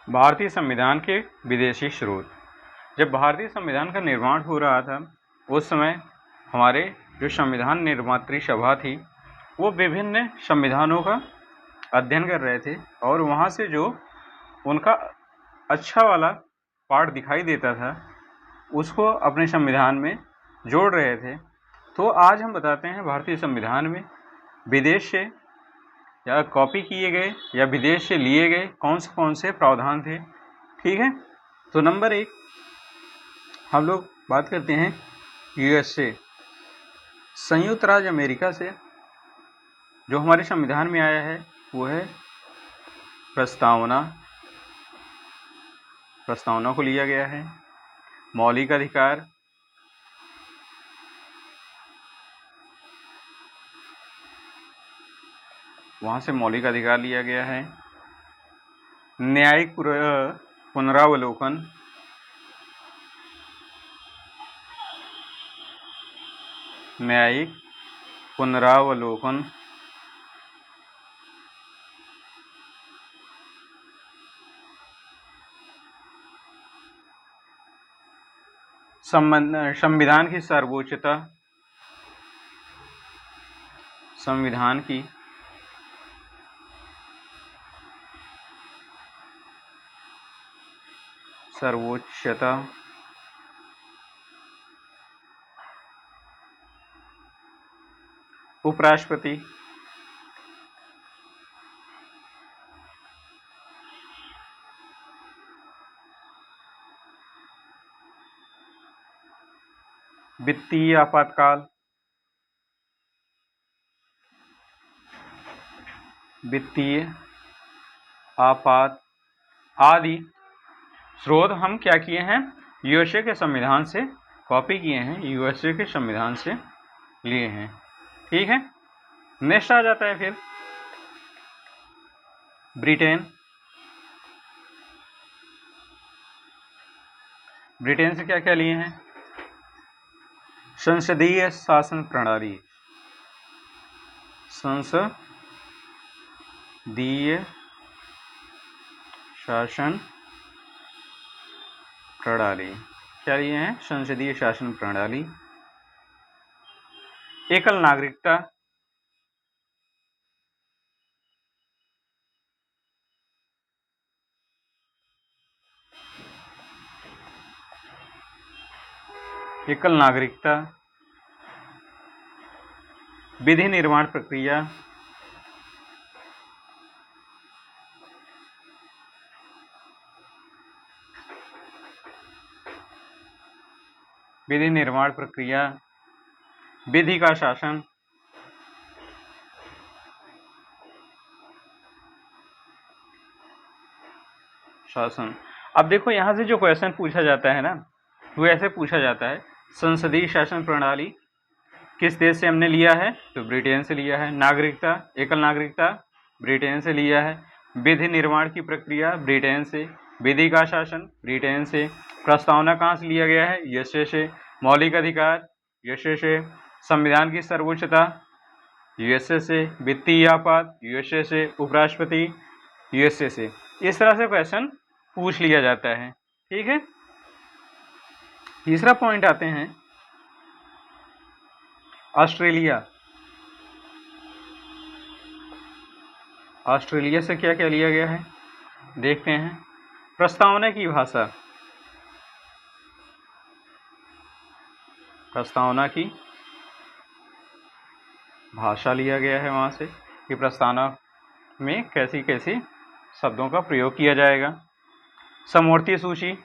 भारतीय संविधान के विदेशी स्रोत। जब भारतीय संविधान का निर्माण हो रहा था उस समय हमारे जो संविधान निर्मात्री सभा थी वो विभिन्न संविधानों का अध्ययन कर रहे थे और वहाँ से जो उनका अच्छा वाला पार्ट दिखाई देता था उसको अपने संविधान में जोड़ रहे थे। तो आज हम बताते हैं भारतीय संविधान में विदेश से या कॉपी किए गए या विदेश से लिए गए कौन से प्रावधान थे। ठीक है, तो नंबर 1 हम लोग बात करते हैं यूएसए, संयुक्त राज्य अमेरिका से जो हमारे संविधान में आया है वो है प्रस्तावना को लिया गया है। मौलिक अधिकार, वहाँ से मौलिक अधिकार लिया गया है। न्यायिक पुनरावलोकन, संविधान की सर्वोच्चता, संविधान की सर्वोच्चता, उपराष्ट्रपति, वित्तीय आपातकाल, आदि स्रोत हम क्या किए हैं, यूएसए के संविधान से कॉपी किए हैं, यूएसए के संविधान से लिए हैं। ठीक है, नेक्स्ट आ जाता है फिर ब्रिटेन से क्या क्या लिए हैं, संसदीय शासन प्रणाली, संसदीय शासन प्रणाली क्या लिए हैं, संसदीय शासन प्रणाली। एकल नागरिकता, विधि निर्माण प्रक्रिया, विधि का शासन, अब देखो यहां से जो क्वेश्चन पूछा जाता है ना वो ऐसे पूछा जाता है, संसदीय शासन प्रणाली किस देश से हमने लिया है, तो ब्रिटेन से लिया है। नागरिकता, एकल नागरिकता ब्रिटेन से लिया है। विधि निर्माण की प्रक्रिया ब्रिटेन से। विधि का शासन ब्रिटेन से। प्रस्तावना कहाँ से लिया गया है, यूएसए से। मौलिक अधिकार यूएसए से। संविधान की सर्वोच्चता यूएसए से। वित्तीय आपात यूएसए से। उपराष्ट्रपति यूएसए से। इस तरह से क्वेश्चन पूछ लिया जाता है। ठीक है, तीसरा पॉइंट आते हैं ऑस्ट्रेलिया से क्या क्या लिया गया है देखते हैं। प्रस्तावना की भाषा, लिया गया है वहां से कि प्रस्तावना में कैसी कैसी शब्दों का प्रयोग किया जाएगा। समवर्ती सूची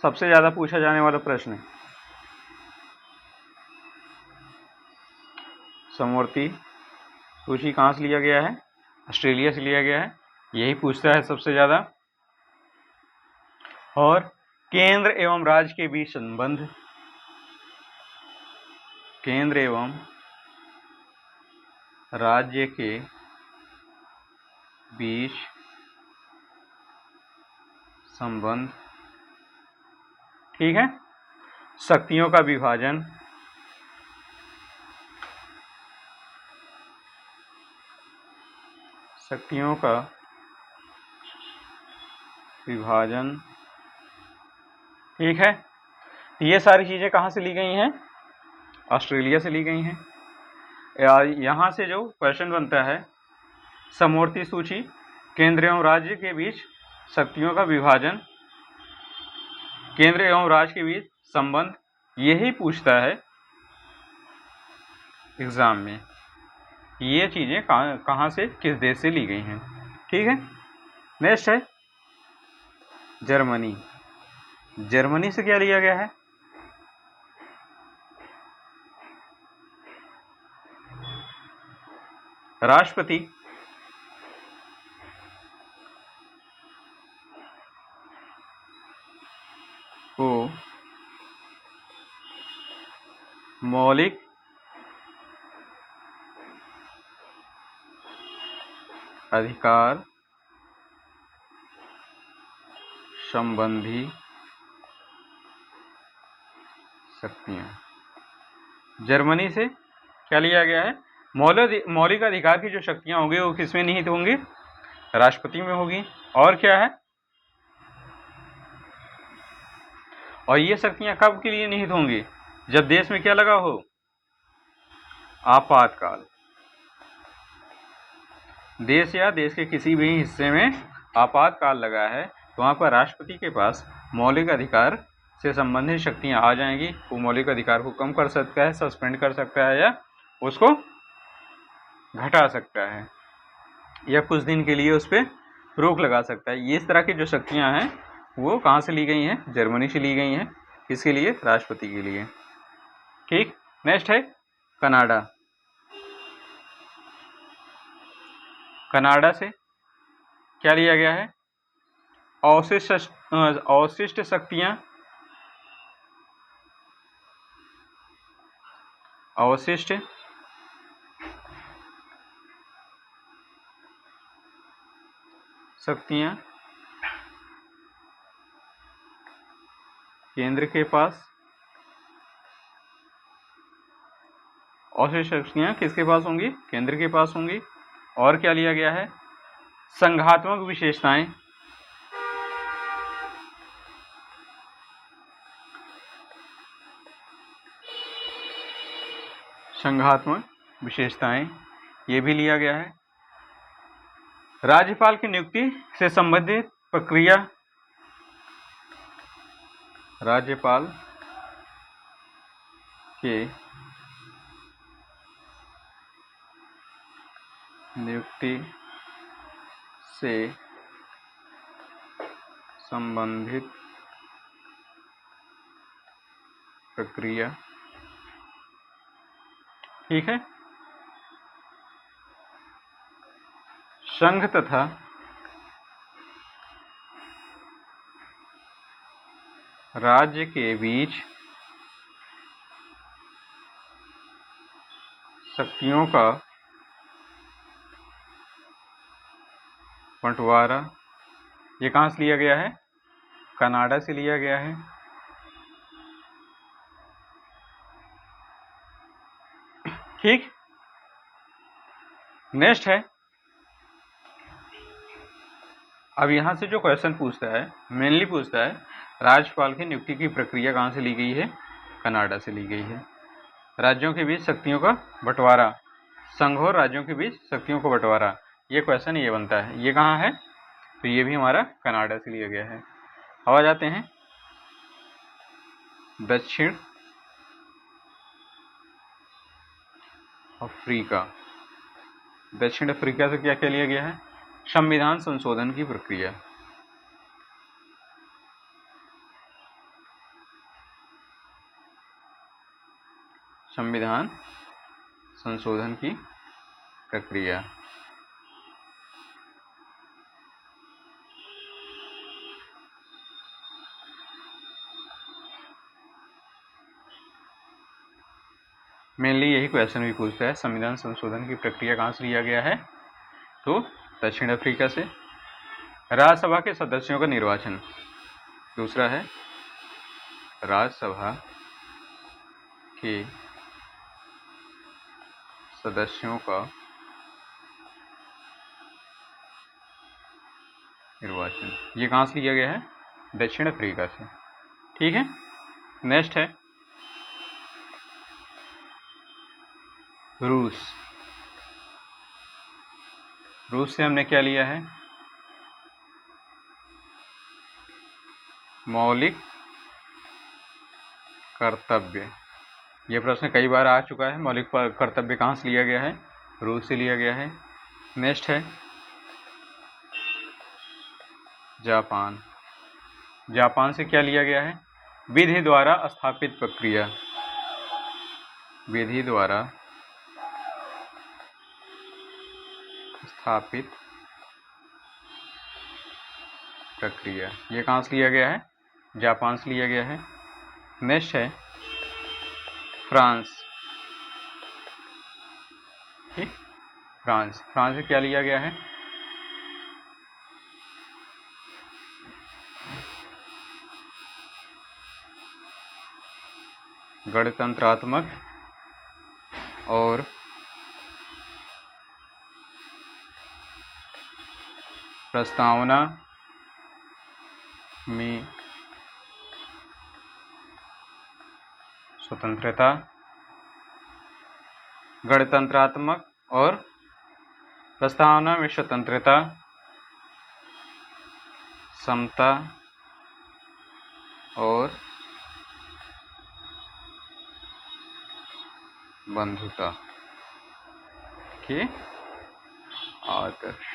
सबसे ज्यादा पूछा जाने वाला प्रश्न है। समवर्ती सूची कहाँ से लिया गया है, ऑस्ट्रेलिया से लिया गया है, यही पूछता है सबसे ज्यादा। और केंद्र एवं राज्य के बीच संबंध, केंद्र एवं राज्य के बीच संबंध। ठीक है, शक्तियों का विभाजन, विभाजन। ठीक है, तो ये सारी चीजें कहाँ से ली गई हैं? ऑस्ट्रेलिया से ली गई हैं। यहाँ से जो क्वेश्चन बनता है, समवर्ती सूची, केंद्र एवं राज्य के बीच शक्तियों का विभाजन, केंद्र एवं राज्य के बीच संबंध, यही पूछता है एग्जाम में। ये चीजें कहाँ से, किस देश से ली गई हैं। ठीक है, नेक्स्ट है जर्मनी। जर्मनी से क्या लिया गया है? राष्ट्रपति को मौलिक अधिकार संबंधी शक्तियां। जर्मनी से क्या लिया गया है? मौलिक अधिकार की जो शक्तियां होंगी वो किसमें निहित होंगी? राष्ट्रपति में होगी। और क्या है? और ये शक्तियां कब के लिए निहित होंगी? जब देश में क्या लगा हो? आपातकाल। देश या देश के किसी भी हिस्से में आपातकाल लगा है तो वहां पर राष्ट्रपति के पास मौलिक अधिकार से संबंधित शक्तियां आ जाएंगी। वो मौलिक अधिकार को कम कर सकता है, सस्पेंड कर सकता है, या उसको घटा सकता है, या कुछ दिन के लिए उस पर रोक लगा सकता है। ये इस तरह की जो शक्तियां हैं वो कहाँ से ली गई हैं? जर्मनी से ली गई हैं। किसके लिए? राष्ट्रपति के लिए। ठीक, नेक्स्ट है कनाडा। कनाडा से क्या लिया गया है? अवशिष्ट शक्तियां, अवशिष्ट शक्तियां केंद्र के पास, अवशिष्ट शक्तियां किसके पास होंगी? केंद्र के पास होंगी। और क्या लिया गया है? संघात्मक विशेषताएं, संघात्मक विशेषताएं, ये भी लिया गया है। राज्यपाल की नियुक्ति से संबंधित प्रक्रिया, राज्यपाल के नियुक्ति से संबंधित प्रक्रिया। ठीक है, संघ तथा राज्य के बीच शक्तियों का बंटवारा, ये कहाँ से लिया गया है? कनाडा से लिया गया है। ठीक, नेक्स्ट है, अब यहां से जो क्वेश्चन पूछता है मेनली पूछता है राज्यपाल की नियुक्ति की प्रक्रिया कहां से ली गई है? कनाडा से ली गई है। राज्यों के बीच शक्तियों का बंटवारा, संघ और राज्यों के बीच शक्तियों का बंटवारा, ये क्वेश्चन ये बनता है। ये कहाँ है? तो ये भी हमारा कनाडा से लिया गया है। अब आ जाते हैं दक्षिण अफ्रीका। दक्षिण अफ्रीका से क्या क्या लिया गया है? संविधान संशोधन की प्रक्रिया, संविधान संशोधन की प्रक्रिया। मेनली यही क्वेश्चन भी पूछता है, संविधान संशोधन की प्रक्रिया कहाँ से लिया गया है? तो दक्षिण अफ्रीका से। राज्यसभा के सदस्यों का निर्वाचन, दूसरा है राज्यसभा के सदस्यों का निर्वाचन, ये कहाँ से लिया गया है? दक्षिण अफ्रीका से। ठीक है, नेक्स्ट है रूस। रूस से हमने क्या लिया है? मौलिक कर्तव्य। ये प्रश्न कई बार आ चुका है। मौलिक कर्तव्य कहाँ से लिया गया है? रूस से लिया गया है। नेक्स्ट है जापान। जापान से क्या लिया गया है? विधि द्वारा स्थापित प्रक्रिया। विधि द्वारा स्थापित प्रक्रिया, ये कहाँ से लिया गया है? जापान से लिया गया है। नेक्स्ट है फ्रांस। ठीक, फ्रांस। फ्रांस से क्या लिया गया है? गणतंत्रात्मक और प्रस्तावना में स्वतंत्रता। गणतंत्रात्मक और प्रस्तावना में स्वतंत्रता, समता और बंधुता के आदर्श।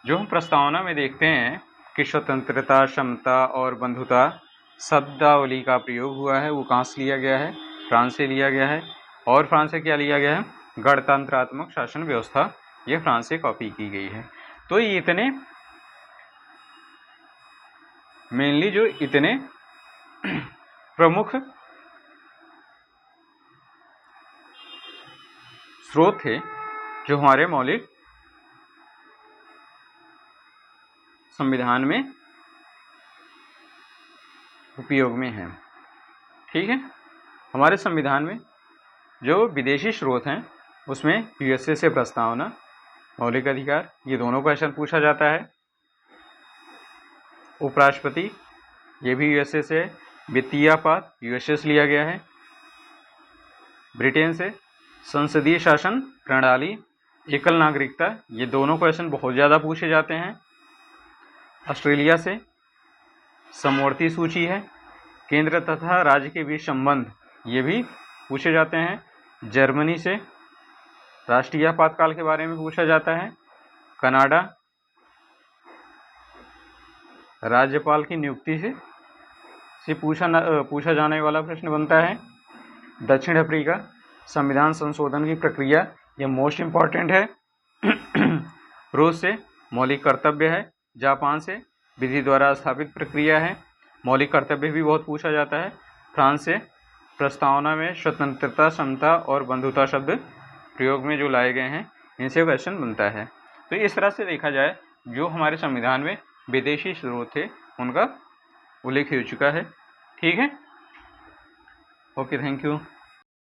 जो हम प्रस्तावना में देखते हैं कि स्वतंत्रता, समता और बंधुता शब्दावली का प्रयोग हुआ है, वो कहाँ से लिया गया है? फ्रांस से लिया गया है। और फ्रांस से क्या लिया गया है? गणतंत्रात्मक शासन व्यवस्था, ये फ्रांस से कॉपी की गई है। तो ये इतने मेनली जो इतने प्रमुख स्रोत थे जो हमारे मौलिक संविधान में उपयोग में हैं। ठीक है, हमारे संविधान में जो विदेशी स्रोत हैं उसमें यूएसए से प्रस्तावना, मौलिक अधिकार, ये दोनों क्वेश्चन पूछा जाता है। उपराष्ट्रपति, ये भी यूएसए से। वित्तीय आपात यूएसए से लिया गया है। ब्रिटेन से संसदीय शासन प्रणाली, एकल नागरिकता, ये दोनों क्वेश्चन बहुत ज़्यादा पूछे जाते हैं। ऑस्ट्रेलिया से समवर्ती सूची है। केंद्र तथा राज्य के बीच संबंध, ये भी पूछे जाते हैं। जर्मनी से राष्ट्रीय आपातकाल के बारे में पूछा जाता है। कनाडा, राज्यपाल की नियुक्ति से पूछा जाने वाला प्रश्न बनता है। दक्षिण अफ्रीका, संविधान संशोधन की प्रक्रिया, ये मोस्ट इम्पॉर्टेंट है। रूस से मौलिक कर्तव्य है। जापान से विधि द्वारा स्थापित प्रक्रिया है। मौलिक कर्तव्य भी बहुत पूछा जाता है। फ्रांस से प्रस्तावना में स्वतंत्रता, समता और बंधुता शब्द प्रयोग में जो लाए गए हैं, इनसे क्वेश्चन बनता है। तो इस तरह से देखा जाए जो हमारे संविधान में विदेशी स्रोत थे उनका उल्लेख हो चुका है। ठीक है, ओके, थैंक यू।